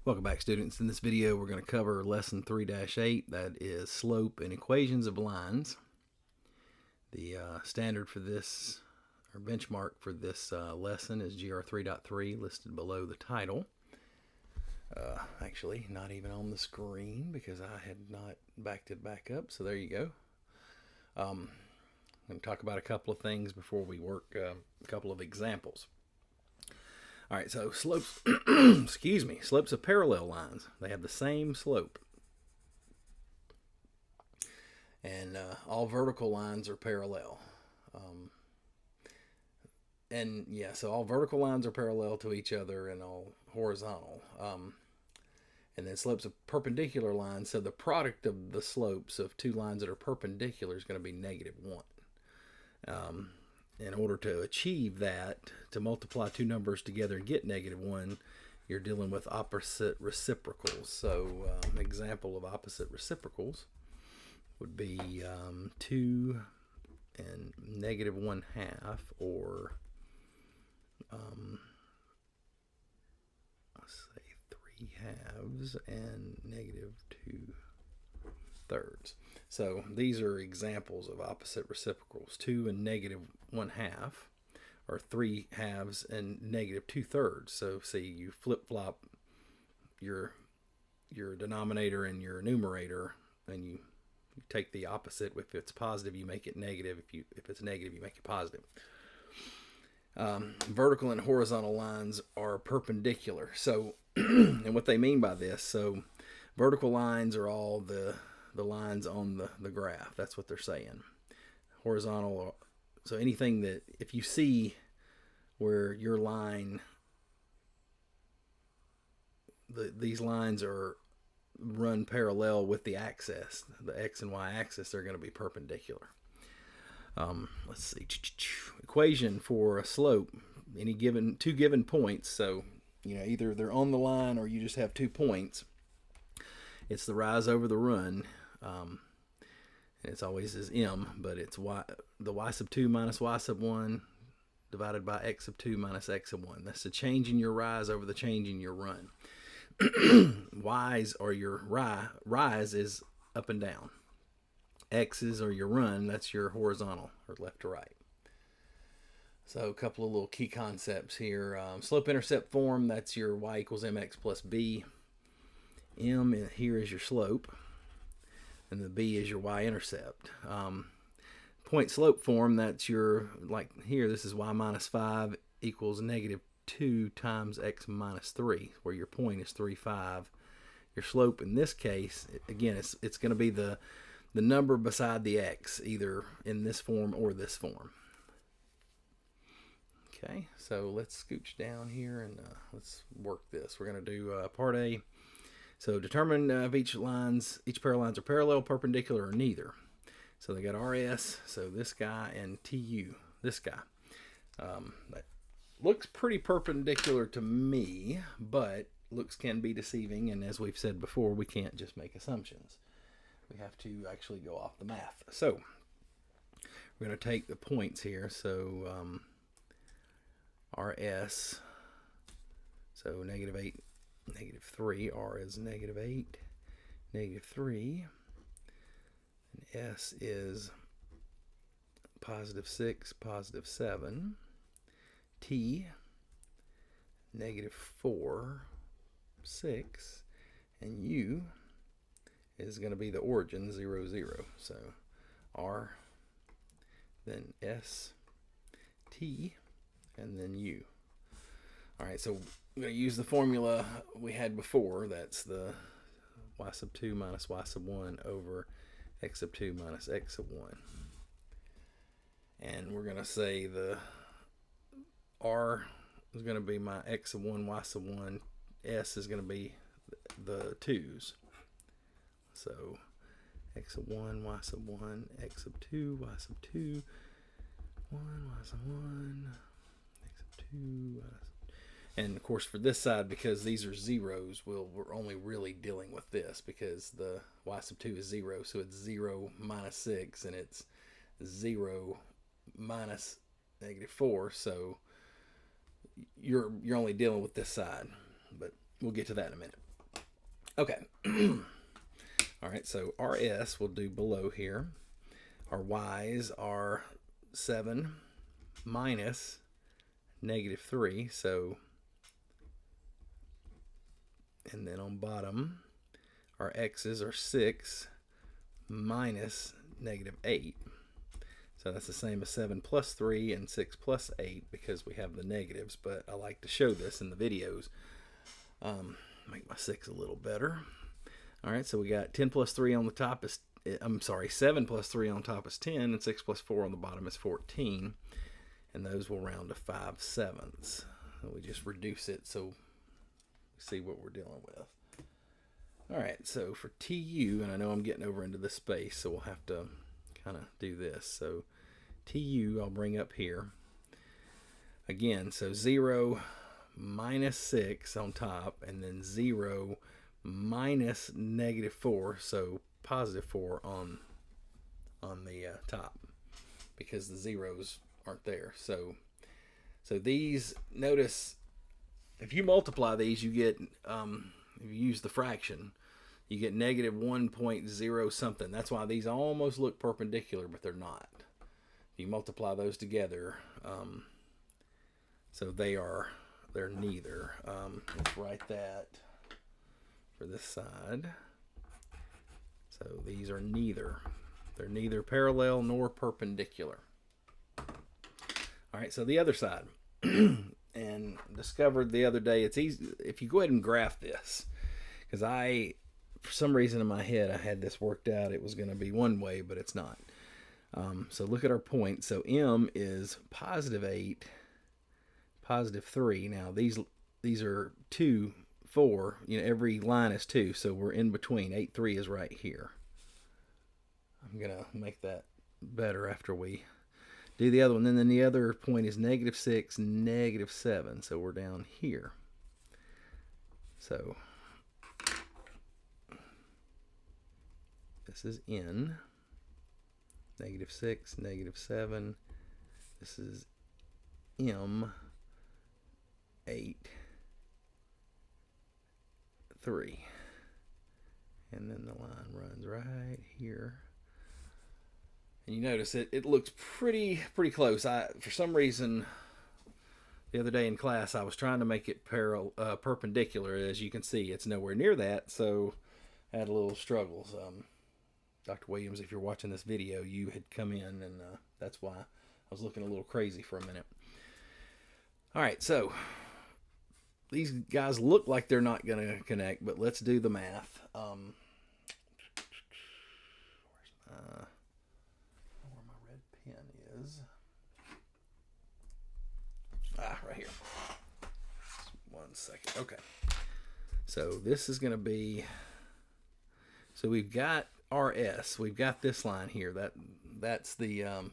Welcome back, students. In this video we're going to cover lesson 3-8, that is slope and equations of lines. The standard for this, or benchmark for this lesson, is GR 3.3 listed below the title. Actually not even on the screen because I had not backed it back up, so there you go. I'm going to talk about a couple of things before we work a couple of examples. All right, so slopes, excuse me, slopes of parallel lines. They have the same slope. And all vertical lines are parallel. So all vertical lines are parallel to each other and all horizontal. And then slopes of perpendicular lines, so the product of the slopes of two lines that are perpendicular is going to be -1. In order to achieve that, to multiply two numbers together and get -1, you're dealing with opposite reciprocals. So an example of opposite reciprocals would be 2 and -1/2, or let's say 3/2 and -2/3. So these are examples of opposite reciprocals. 2 and -1/2, or 3/2 and -2/3. So see, you flip-flop your denominator and your numerator, and you take the opposite. If it's positive, you make it negative. If it's negative, you make it positive. Vertical and horizontal lines are perpendicular. So, and what they mean by this, so vertical lines are all the lines on the graph. That's what they're saying. Horizontal, so anything that, if you see where your line, these lines are run parallel with the axis, the x and y axis, they're going to be perpendicular. Let's see, equation for a slope, two given points. So either they're on the line or you just have 2 points. It's the rise over the run. And it's always as m, but it's the y sub 2 minus y sub 1 divided by x sub 2 minus x sub 1. That's the change in your rise over the change in your run. Y's are your rise is up and down. X's are your run, that's your horizontal, or left to right. So a couple of little key concepts here. Slope-intercept form, that's your y equals mx plus b. M here is your slope, and the b is your y-intercept. Point slope form, that's your, like here, this is y minus 5 equals -2 times x minus 3, where your point is 3, 5. Your slope in this case, again, it's going to be the number beside the x, either in this form or this form. Okay, so let's scooch down here and let's work this. We're going to do part A. So determine if each pair of lines are parallel, perpendicular, or neither. So they got RS, so this guy, and TU, this guy. That looks pretty perpendicular to me, but looks can be deceiving, and as we've said before, we can't just make assumptions. We have to actually go off the math. So we're going to take the points here. So RS, so -8, -3, R is -8, -3, and S is +6, +7, T, -4, 6, and U is going to be the origin, 0, 0. So R, then S, T, and then U. All right, so I'm going to use the formula we had before. That's the y sub 2 minus y sub 1 over x sub 2 minus x sub 1. And we're going to say the R is going to be my x sub 1, y sub 1. S is going to be the 2's. So x sub 1, y sub 1, x sub 2, y sub 2, 1, y sub 1, x sub 2, y sub. And of course for this side, because these are zeros, we're only really dealing with this because the y sub 2 is 0, so it's 0 minus 6, and it's 0 minus -4, so you're only dealing with this side, but we'll get to that in a minute. Okay. All right, so RS will do below here. Our Y's are 7 minus -3. So, and then on bottom, our X's are 6 minus -8. So that's the same as 7 plus 3 and 6 plus 8 because we have the negatives, but I like to show this in the videos. Make my 6 a little better. All right, so we got 10 plus 3 on the top is, 7 plus 3 on top is 10, and 6 plus 4 on the bottom is 14. And those will round to 5/7. So we just reduce it so we see what we're dealing with. All right, so for TU, and I know I'm getting over into this space, so we'll have to kind of do this. So TU I'll bring up here. Again, so 0 minus 6 on top, and then 0 minus -4, so +4 on the top, because the zeros aren't there. So these, notice, if you multiply these, you get, if you use the fraction, you get -1.0 something. That's why these almost look perpendicular, but they're not. If you multiply those together, so they're neither. Let's write that for this side. So these are neither. They're neither parallel nor perpendicular. All right, so the other side. And discovered the other day, it's easy if you go ahead and graph this, because for some reason in my head, I had this worked out. It was going to be one way, but it's not. So look at our point. So M is +8, +3. Now these are 2, 4. You know, every line is 2, so we're in between. 8, 3 is right here. I'm gonna make that better after we do the other one. And then the other point is -6, -7. So we're down here. So this is N. -6, -7. This is M. 8, 3. And then the line runs right here. And you notice it looks pretty close. For some reason, the other day in class, I was trying to make it perpendicular. As you can see, it's nowhere near that, so I had a little struggles. Dr. Williams, if you're watching this video, you had come in, and that's why I was looking a little crazy for a minute. All right, so these guys look like they're not going to connect, but let's do the math. Where my red pen is. Right here. Just 1 second. Okay. So this is going to be, so we've got RS. We've got this line here. That's the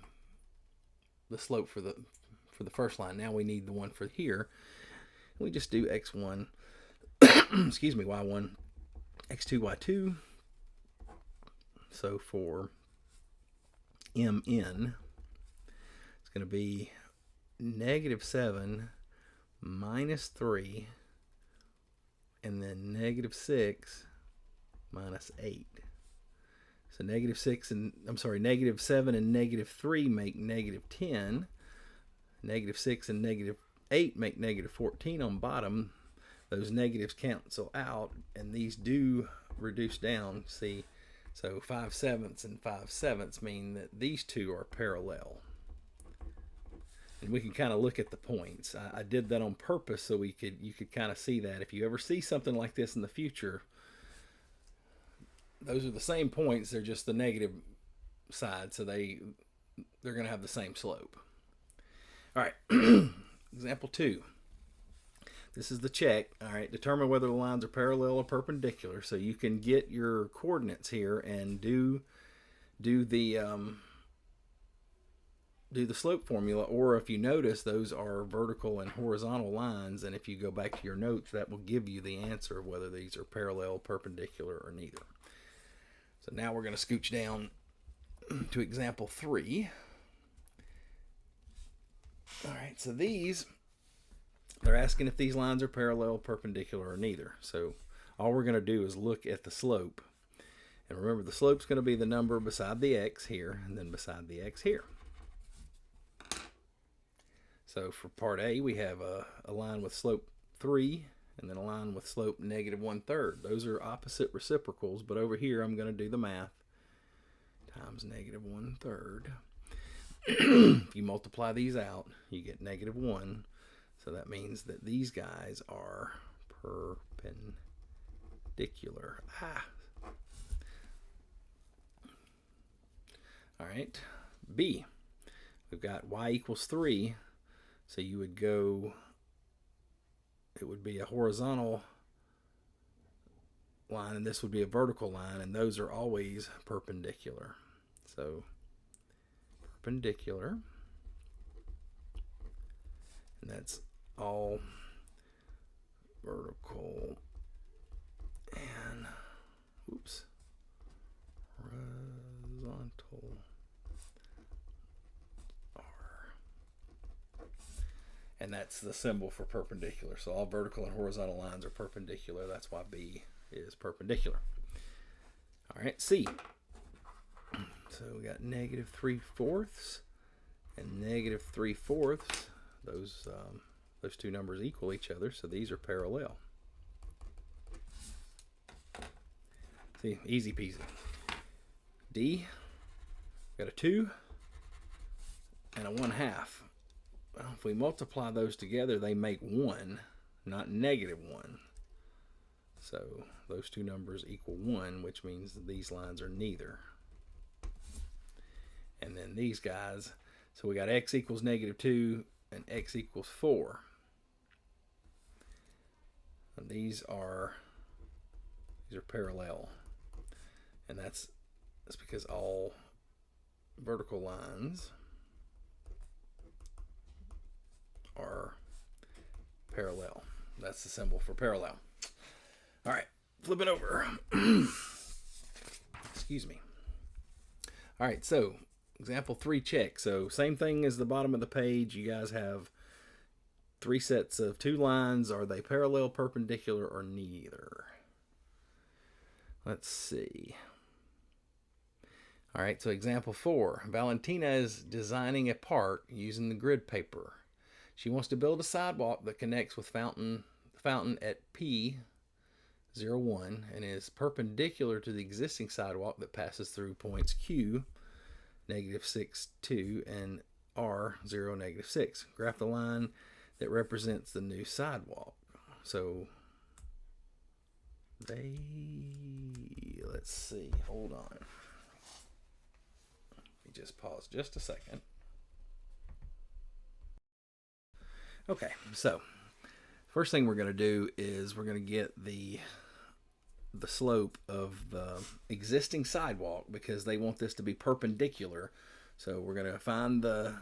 slope for the first line. Now we need the one for here. We just do x1, excuse me, y1, x2, y2. So for MN, it's going to be -7 minus 3, and then -6 minus 8. So -7 and -3 make -10. -6 and -8 make -14 on bottom. Those negatives cancel out, and these do reduce down. See, so 5/7 and 5/7 mean that these two are parallel. And we can kind of look at the points. I did that on purpose so you could kind of see that. If you ever see something like this in the future, those are the same points. They're just the negative side, so they're going to have the same slope. All right, example 2. This is the check. All right, determine whether the lines are parallel or perpendicular. So you can get your coordinates here and do the slope formula, or if you notice, those are vertical and horizontal lines, and if you go back to your notes, that will give you the answer of whether these are parallel, perpendicular, or neither. So now we're going to scooch down to example 3. All right, so they're asking if these lines are parallel, perpendicular, or neither. So all we're going to do is look at the slope. And remember, the slope's going to be the number beside the x here, and then beside the x here. So for part A, we have a line with slope 3, and then a line with slope -1/3. Those are opposite reciprocals, but over here I'm going to do the math. Times -1/3. If you multiply these out, you get -1. So that means that these guys are perpendicular. All right, B. We've got y equals 3. So you would go, it would be a horizontal line, and this would be a vertical line, and those are always perpendicular. So perpendicular, and that's all vertical and horizontal are, and that's the symbol for perpendicular. So all vertical and horizontal lines are perpendicular. That's why B is perpendicular. All right, C. So we got -3/4 and -3/4. Those two numbers equal each other, so these are parallel. See, easy peasy. D, got a 2 and a 1/2. Well, if we multiply those together, they make 1, not -1. So those two numbers equal 1, which means that these lines are neither. And then these guys, so we got x equals -2 and x equals 4. And these are parallel. And that's because all vertical lines are parallel. That's the symbol for parallel. All right, flip it over. Excuse me. All right, so example 3 check. So same thing as the bottom of the page. You guys have 3 sets of 2 lines. Are they parallel, perpendicular, or neither? Let's see. All right, so example 4. Valentina is designing a park using the grid paper. She wants to build a sidewalk that connects with fountain at P01 and is perpendicular to the existing sidewalk that passes through points Q, -6, 2, and R, 0, -6. Graph the line that represents the new sidewalk. So let's see, hold on. Let me just pause just a second. Okay, so first thing we're going to do is we're going to get the slope of the existing sidewalk because they want this to be perpendicular. So we're going to find the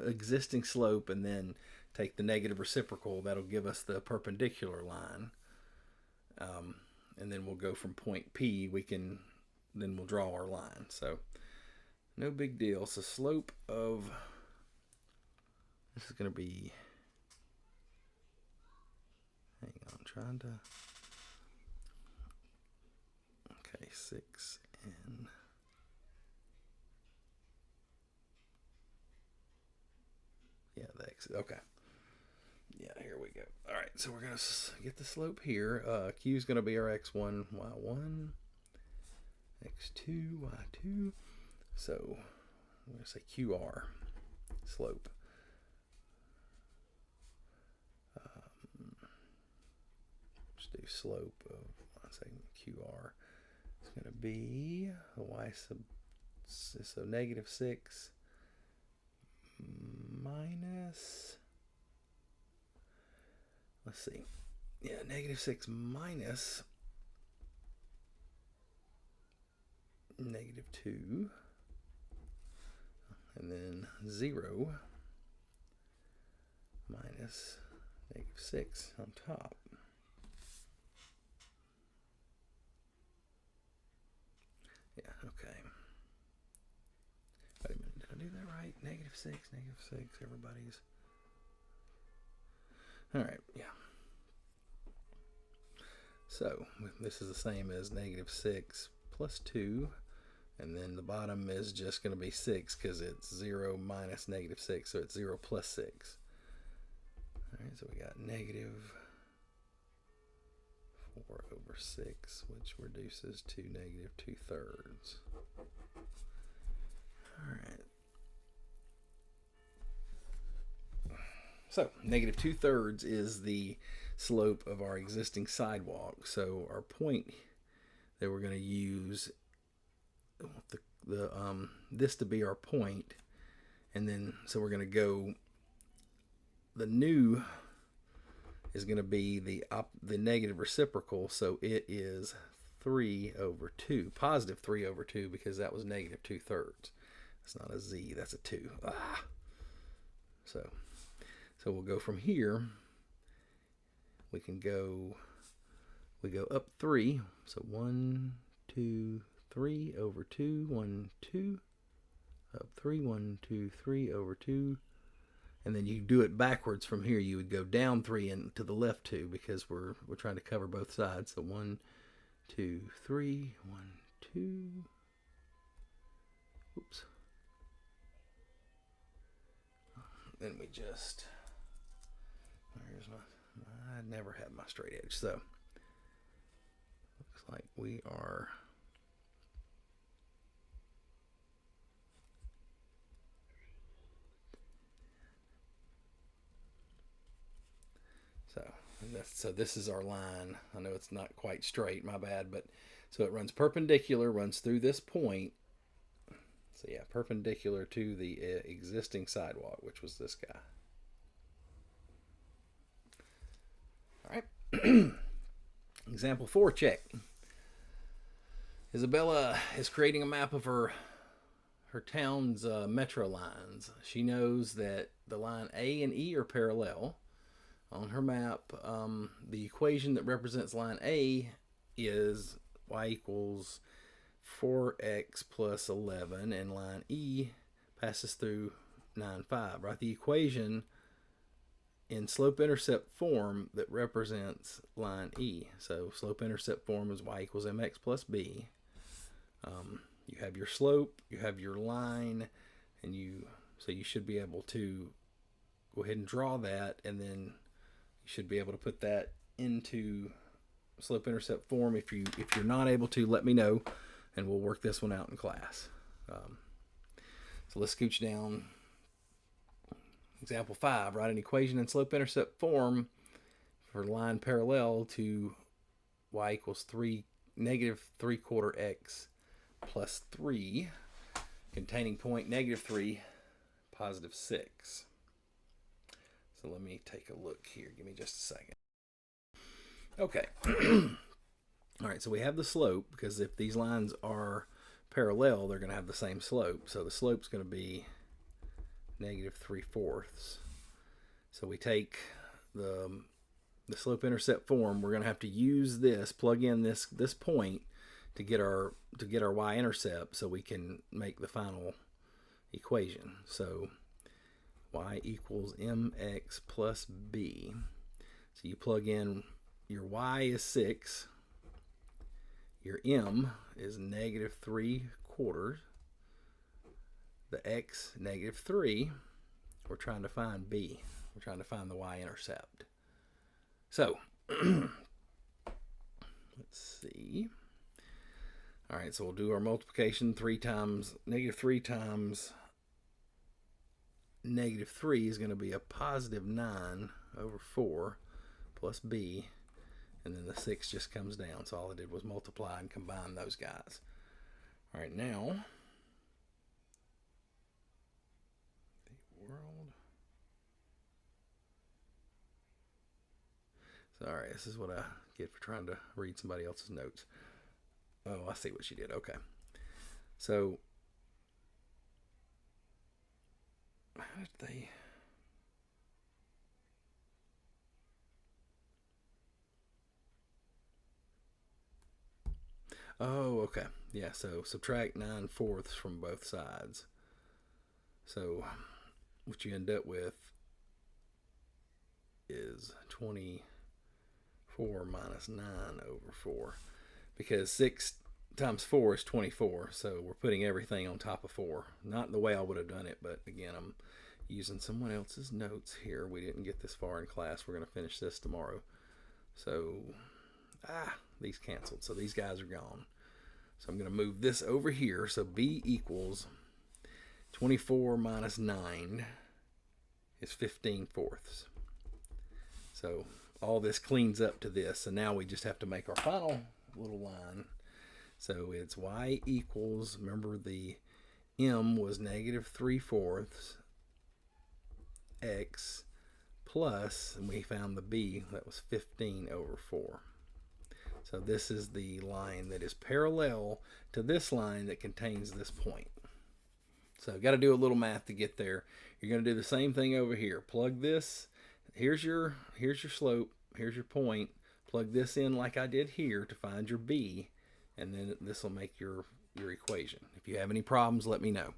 existing slope and then take the negative reciprocal. That'll give us the perpendicular line. And then we'll go from point P. Then we'll draw our line. So no big deal. So slope of, this is going to be, hang on, trying to, okay, 6 and, yeah, the X, okay. Yeah, here we go. All right, so we're going to get the slope here. Q is going to be our x1, y1, x2, y2. So I'm going to say QR, slope. Let's do slope of, let's say QR. It's going to be the y sub, so -6 minus, let's see, yeah, -6 minus -2, and then 0 minus -6 on top. Yeah, okay. Wait a minute, did I do that right? -6, everybody's. All right, yeah. So this is the same as -6 plus 2. And then the bottom is just going to be 6 because it's 0 minus -6. So it's 0 plus 6. All right, so we got -4/6, which reduces to -2/3. All right. So -2/3 is the slope of our existing sidewalk. So our point that we're going to use, this to be our point, and then so we're going to go. The new is going to be the negative reciprocal, so it is 3/2, positive 3/2, because that was -2/3. It's not a z, that's a 2. So we'll go from here. We go up 3. So 1, 2, 3/2, 1, 2, up 3, 1, 2, 3/2. And then you do it backwards from here. You would go down 3 and to the left 2, because we're trying to cover both sides. So 1, 2, 3, 1, 2. Oops. Then we just, I never have my straight edge. So looks like we are so this is our line. I know it's not quite straight, my bad, but so it runs perpendicular, runs through this point. So yeah, perpendicular to the existing sidewalk, which was this guy. All right. Example 4, check. Isabella is creating a map of her town's metro lines. She knows that the line A and E are parallel. On her map, the equation that represents line A is y equals 4x plus 11, and line E passes through 9, 5. Right? The equation in slope-intercept form that represents line E. So slope-intercept form is y equals mx plus b. You have your slope, you have your line, and so you should be able to go ahead and draw that, and then you should be able to put that into slope-intercept form. If you're not able to, let me know, and we'll work this one out in class. So let's scooch down. Example 5, write an equation in slope-intercept form for line parallel to y equals -3/4 x plus 3, containing point -3, +6. So let me take a look here. Give me just a second. Okay. All right, so we have the slope, because if these lines are parallel, they're going to have the same slope. So the slope's going to be -3/4. So we take the slope-intercept form. We're going to have to use this, plug in this point to get our y-intercept, so we can make the final equation. So y equals mx plus b. So you plug in, your y is 6, your m is -3/4, the x -3. We're trying to find b. We're trying to find the y-intercept. So let's see. All right, so we'll do our multiplication. -3 times -3 is going to be a +9/4 plus b, and then the 6 just comes down. So all I did was multiply and combine those guys. All right, now the world. So, all right, this is what I get for trying to read somebody else's notes. Oh, I see what she did. Okay, so how did they? Oh, okay. Yeah, so subtract 9/4 from both sides. So what you end up with is 24/4 4 minus 9 over 4. Because 6 times 4 is 24, so we're putting everything on top of 4. Not the way I would have done it, but again, I'm using someone else's notes here. We didn't get this far in class. We're going to finish this tomorrow. So, these canceled. So these guys are gone. So I'm going to move this over here. So B equals 24 minus 9 is 15/4. So all this cleans up to this. And now we just have to make our final little line. So it's y equals, remember the m was -3/4 x plus, and we found the b, that was 15/4. So this is the line that is parallel to this line that contains this point. So got to do a little math to get there. You're going to do the same thing over here. Plug this. Here's your slope. Here's your point. Plug this in like I did here to find your b, and then this will make your equation. If you have any problems, let me know.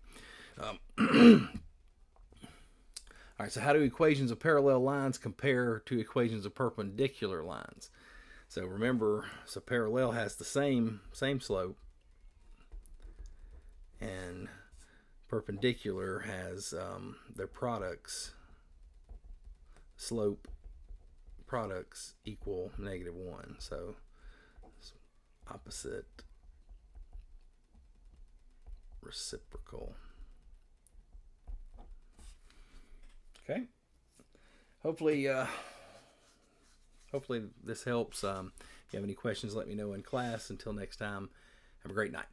All right, so how do equations of parallel lines compare to equations of perpendicular lines? So remember, so parallel has the same slope, and perpendicular has their products, slope products equal -1. So opposite reciprocal. Okay. Hopefully this helps. If you have any questions, let me know in class. Until next time, have a great night.